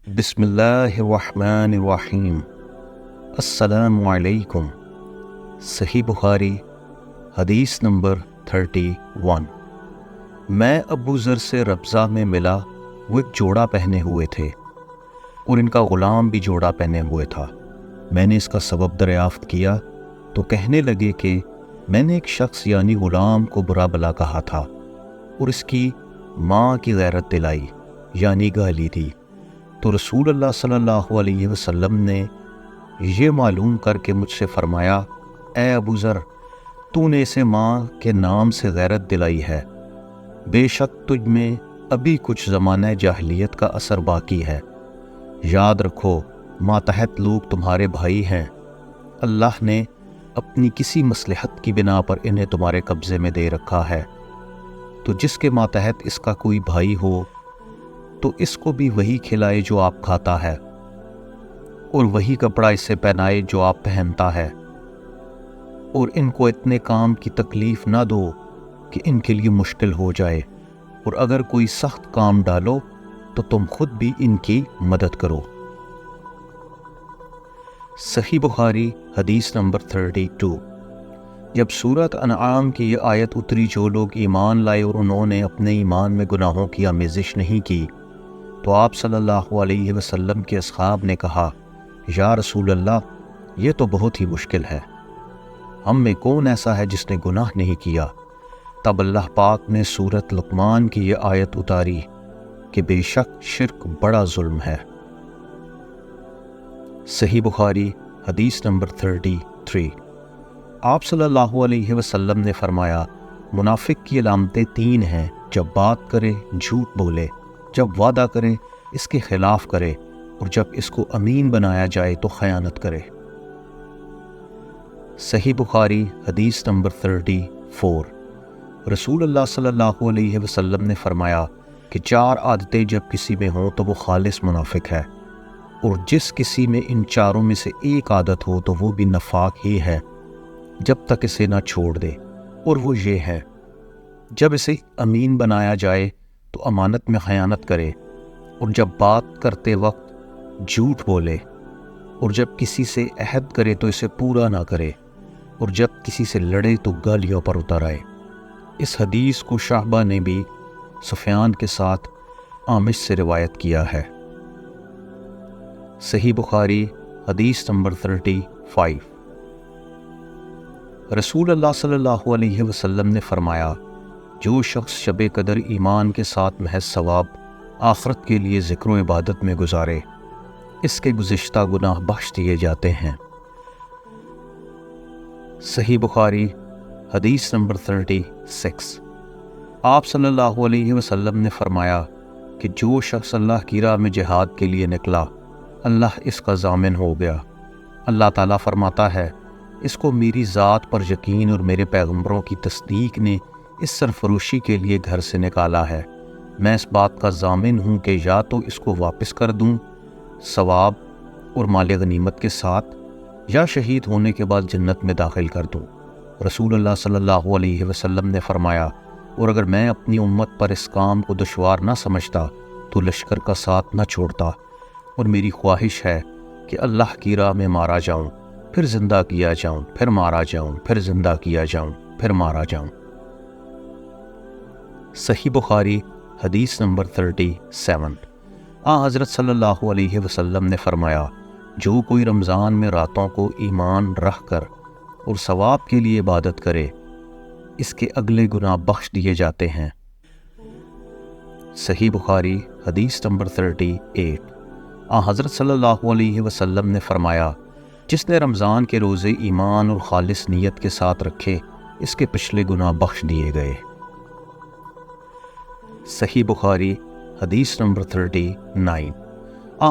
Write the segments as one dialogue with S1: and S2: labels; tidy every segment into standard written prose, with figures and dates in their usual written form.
S1: بسم اللہ الرحمن الرحیم۔ السلام علیکم۔ صحیح بخاری حدیث نمبر 31۔ میں ابو ذر سے ربضہ میں ملا، وہ ایک جوڑا پہنے ہوئے تھے اور ان کا غلام بھی جوڑا پہنے ہوئے تھا۔ میں نے اس کا سبب دریافت کیا تو کہنے لگے کہ میں نے ایک شخص یعنی غلام کو برا بلا کہا تھا اور اس کی ماں کی غیرت دلائی یعنی گالی دی، تو رسول اللہ صلی اللہ علیہ وسلم نے یہ معلوم کر کے مجھ سے فرمایا، اے ابو ذر، تو نے اسے ماں کے نام سے غیرت دلائی ہے، بے شک تجھ میں ابھی کچھ زمانہ جاہلیت کا اثر باقی ہے۔ یاد رکھو ماتحت لوگ تمہارے بھائی ہیں، اللہ نے اپنی کسی مصلحت کی بنا پر انہیں تمہارے قبضے میں دے رکھا ہے، تو جس کے ماتحت اس کا کوئی بھائی ہو تو اس کو بھی وہی کھلائے جو آپ کھاتا ہے، اور وہی کپڑا اسے پہنائے جو آپ پہنتا ہے، اور ان کو اتنے کام کی تکلیف نہ دو کہ ان کے لیے مشکل ہو جائے، اور اگر کوئی سخت کام ڈالو تو تم خود بھی ان کی مدد کرو۔ صحیح بخاری حدیث نمبر 32۔ جب سورۃ انعام کی یہ آیت اتری، جو لوگ ایمان لائے اور انہوں نے اپنے ایمان میں گناہوں کی آمیزش نہیں کی، تو آپ صلی اللہ علیہ وسلم کے اصحاب نے کہا، یا رسول اللہ، یہ تو بہت ہی مشکل ہے، ہم میں کون ایسا ہے جس نے گناہ نہیں کیا؟ تب اللہ پاک نے سورۃ لقمان کی یہ آیت اتاری کہ بے شک شرک بڑا ظلم ہے۔ صحیح بخاری حدیث نمبر 33۔ آپ صلی اللہ علیہ وسلم نے فرمایا، منافق کی علامتیں 3 ہیں، جب بات کرے جھوٹ بولے، جب وعدہ کرے اس کے خلاف کرے، اور جب اس کو امین بنایا جائے تو خیانت کرے۔ صحیح بخاری حدیث نمبر 34۔ رسول اللہ صلی اللہ علیہ وسلم نے فرمایا کہ 4 عادتیں جب کسی میں ہوں تو وہ خالص منافق ہے، اور جس کسی میں ان 4 میں سے ایک عادت ہو تو وہ بھی نفاق ہی ہے جب تک اسے نہ چھوڑ دے، اور وہ یہ ہے، جب اسے امین بنایا جائے تو امانت میں خیانت کرے، اور جب بات کرتے وقت جھوٹ بولے، اور جب کسی سے عہد کرے تو اسے پورا نہ کرے، اور جب کسی سے لڑے تو گالیوں پر اتر آئے۔ اس حدیث کو شعبہ نے بھی سفیان کے ساتھ عامش سے روایت کیا ہے۔ صحیح بخاری حدیث نمبر 35۔ رسول اللہ صلی اللہ علیہ وسلم نے فرمایا، جو شخص شب قدر ایمان کے ساتھ محض ثواب آخرت کے لیے ذکر و عبادت میں گزارے، اس کے گزشتہ گناہ بخش دیے جاتے ہیں۔ صحیح بخاری حدیث نمبر 36۔ آپ صلی اللہ علیہ وسلم نے فرمایا کہ جو شخص اللہ کی راہ میں جہاد کے لیے نکلا، اللہ اس کا ضامن ہو گیا۔ اللہ تعالیٰ فرماتا ہے، اس کو میری ذات پر یقین اور میرے پیغمبروں کی تصدیق نے اس سرفروشی کے لیے گھر سے نکالا ہے، میں اس بات کا ضامن ہوں کہ یا تو اس کو واپس کر دوں ثواب اور مال غنیمت کے ساتھ، یا شہید ہونے کے بعد جنت میں داخل کر دوں۔ رسول اللہ صلی اللہ علیہ وسلم نے فرمایا، اور اگر میں اپنی امت پر اس کام کو دشوار نہ سمجھتا تو لشکر کا ساتھ نہ چھوڑتا، اور میری خواہش ہے کہ اللہ کی راہ میں مارا جاؤں، پھر زندہ کیا جاؤں، پھر مارا جاؤں، پھر زندہ کیا جاؤں، پھر مارا جاؤں۔ صحیح بخاری حدیث نمبر 37۔ حضرت صلی اللہ علیہ وسلم نے فرمایا، جو کوئی رمضان میں راتوں کو ایمان رکھ کر اور ثواب کے لیے عبادت کرے، اس کے اگلے گناہ بخش دیے جاتے ہیں۔ صحیح بخاری حدیث نمبر 38۔ حضرت صلی اللہ علیہ وسلم نے فرمایا، جس نے رمضان کے روزے ایمان اور خالص نیت کے ساتھ رکھے، اس کے پچھلے گناہ بخش دیے گئے۔ صحیح بخاری حدیث نمبر 39۔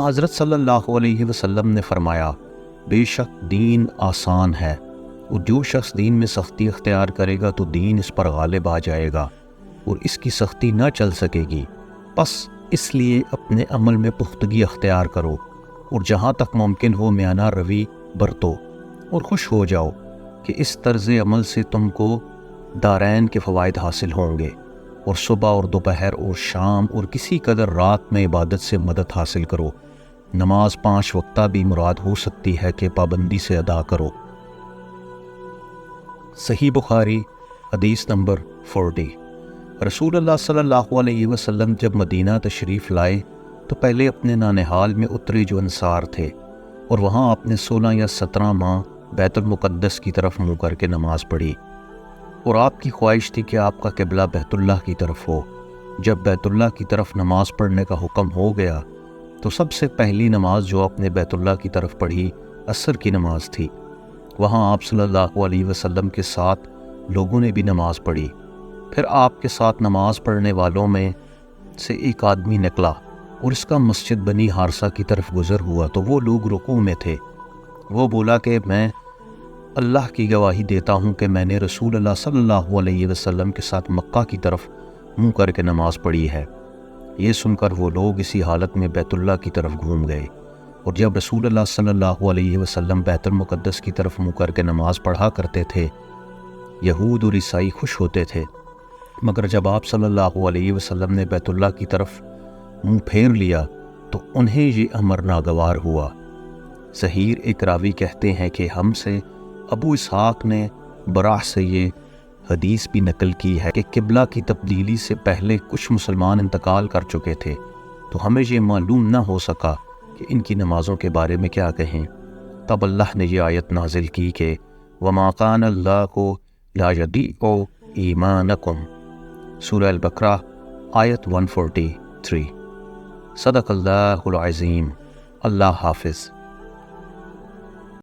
S1: حضرت صلی اللہ علیہ وسلم نے فرمایا، بے شک دین آسان ہے، اور جو شخص دین میں سختی اختیار کرے گا تو دین اس پر غالب آ جائے گا اور اس کی سختی نہ چل سکے گی، بس اس لیے اپنے عمل میں پختگی اختیار کرو، اور جہاں تک ممکن ہو میانہ روی برتو، اور خوش ہو جاؤ کہ اس طرز عمل سے تم کو دارین کے فوائد حاصل ہوں گے، اور صبح اور دوپہر اور شام اور کسی قدر رات میں عبادت سے مدد حاصل کرو، نماز 5 وقتہ بھی مراد ہو سکتی ہے کہ پابندی سے ادا کرو۔ صحیح بخاری حدیث نمبر 40۔ رسول اللہ صلی اللہ علیہ وسلم جب مدینہ تشریف لائے تو پہلے اپنے نانہال میں اترے جو انصار تھے، اور وہاں آپ نے 16 یا 17 ماہ بیت المقدس کی طرف منہ کر کے نماز پڑھی، اور آپ کی خواہش تھی کہ آپ کا قبلہ بیت اللہ کی طرف ہو۔ جب بیت اللہ کی طرف نماز پڑھنے کا حکم ہو گیا تو سب سے پہلی نماز جو آپ نے بیت اللہ کی طرف پڑھی عصر کی نماز تھی۔ وہاں آپ صلی اللہ علیہ وسلم کے ساتھ لوگوں نے بھی نماز پڑھی۔ پھر آپ کے ساتھ نماز پڑھنے والوں میں سے ایک آدمی نکلا اور اس کا مسجد بنی حارثہ کی طرف گزر ہوا تو وہ لوگ رکوع میں تھے۔ وہ بولا کہ میں اللہ کی گواہی دیتا ہوں کہ میں نے رسول اللہ صلی اللہ علیہ وسلم کے ساتھ مکہ کی طرف منہ کر کے نماز پڑھی ہے۔ یہ سن کر وہ لوگ اسی حالت میں بیت اللہ کی طرف گھوم گئے، اور جب رسول اللہ صلی اللہ علیہ وسلم بیت المقدس کی طرف منہ کر کے نماز پڑھا کرتے تھے، یہود اور عیسائی خوش ہوتے تھے، مگر جب آپ صلی اللہ علیہ وسلم نے بیت اللہ کی طرف منہ پھیر لیا تو انہیں یہ امر ناگوار ہوا۔ ظہیر ایک راوی کہتے ہیں کہ ہم سے ابو اسحاق نے براہ سے یہ حدیث بھی نقل کی ہے کہ قبلہ کی تبدیلی سے پہلے کچھ مسلمان انتقال کر چکے تھے، تو ہمیں یہ معلوم نہ ہو سکا کہ ان کی نمازوں کے بارے میں کیا کہیں۔ تب اللہ نے یہ آیت نازل کی کہ وَمَا كَانَ اللَّهُ لَا يُضِيعُ إِيمَانَكُمْ، سورہ البقرہ آیت 143۔ صدق اللہ العظیم۔ اللہ حافظ۔